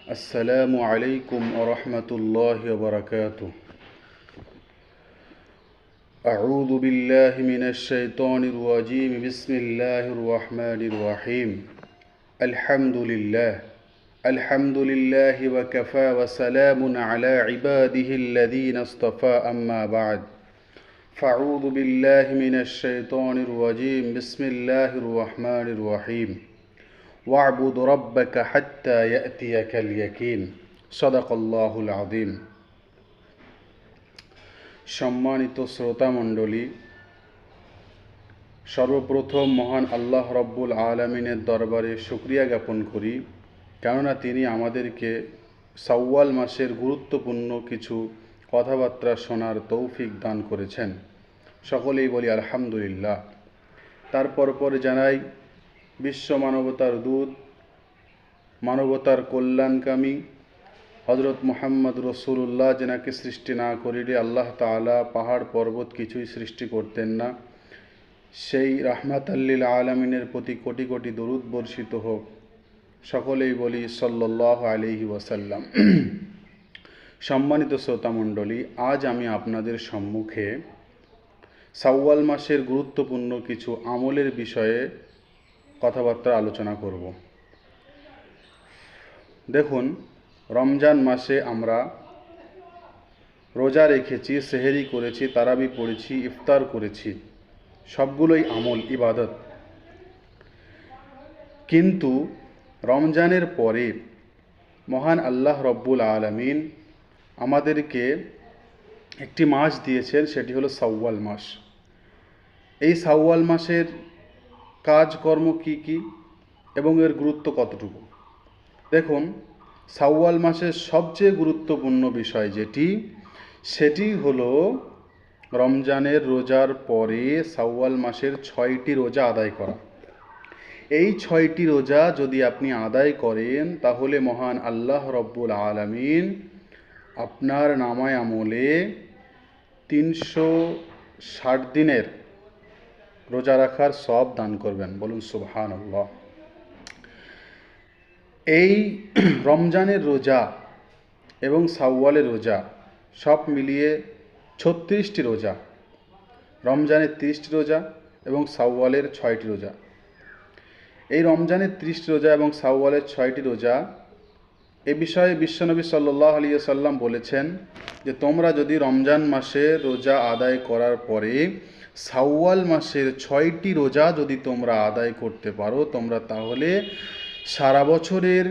السلام عليكم ورحمة الله وبركاته. أعوذ بالله من الشيطان الرجيم. بسم الله الرحمن الرحيم. الحمد لله وكفى وسلام على عباده الذين اصطفى أما بعد. فأعوذ بالله من الشيطان الرجيم. بسم الله الرحمن الرحيم. واعبد ربك حتى يأتيك اليقين. صدق الله العظيم. সম্মানিত শ্রোতা মণ্ডলী, সর্বপ্রথম মহান আল্লাহ রব্বুল আলামিনের দরবারে শুকরিয়া জ্ঞাপন করি, কেননা তিনি আমাদেরকে শাওয়াল মাসের গুরুত্বপূর্ণ কিছু কথাবার্তা শোনার তৌফিক দান করেছেন। সকলেই বলি আলহামদুলিল্লাহ। তারপর জানাই বিশ্ব মানবতার দূত, মানবতার কল্যাণকামী হজরত মুহাম্মদ রসুল্লাহ, যেনাকে সৃষ্টি না করিলে আল্লাহ তাআলা পাহাড় পর্বত কিছুই সৃষ্টি করতেন না, সেই রাহমাতাল্লিল আলামিনের প্রতি কোটি কোটি দরুদ বর্ষিত হোক। সকলেই বলি সাল্লাল্লাহু আলাইহি ওয়াসাল্লাম। সম্মানিত শ্রোতামণ্ডলী, আজ আমি আপনাদের সম্মুখে শাওয়াল মাসের গুরুত্বপূর্ণ কিছু আমলের বিষয়ে কথাবার্তা আলোচনা করব। দেখুন, রমজান মাসে আমরা রোজা রেখেছি, সেহেরি করেছি, তারাবি পড়েছি, ইফতার করেছি, সবগুলোই আমল, ইবাদত। কিন্তু রমজানের পরে মহান আল্লাহ রব্বুল আলামিন আমাদেরকে একটি মাস দিয়েছেন, সেটি হলো শাওয়াল মাস। এই শাওয়াল মাসের কাজকর্ম কি কি এবং এর গুরুত্ব কতটুকু? দেখুন, শাওয়াল মাসের সবচেয়ে গুরুত্বপূর্ণ বিষয় সেটি হলো রমজানের রোজার পরে শাওয়াল মাসের 6টি রোজা আদায় করা। এই 6টি রোজা যদি আপনি আদায় করেন, তাহলে মহান আল্লাহ রব্বুল আলামিন আপনার নামায় আমলে 360 দিনের রোজা রাখার সওয়াব দান করবেন। বলুন সুবহানাল্লাহ। এই রমজানের রোজা এবং শাওয়ালের রোজা সব মিলিয়ে 36টি রোজা। রমজানের 30টি রোজা এবং শাওয়ালের 6টি রোজা। এই রমজানের 30টি রোজা এবং শাওয়ালের 6টি রোজা, এ বিষয়ে বিশ্বনবী সাল্লাল্লাহু আলাইহি ওয়াসাল্লাম বলেছেন যে তোমরা যদি রমজান মাসের রোজা আদায় করার পরে শাওয়াল মাসের 6টি রোজা যদি তোমরা আদায় করতে পারো, তোমরা তাহলে সারা বছরের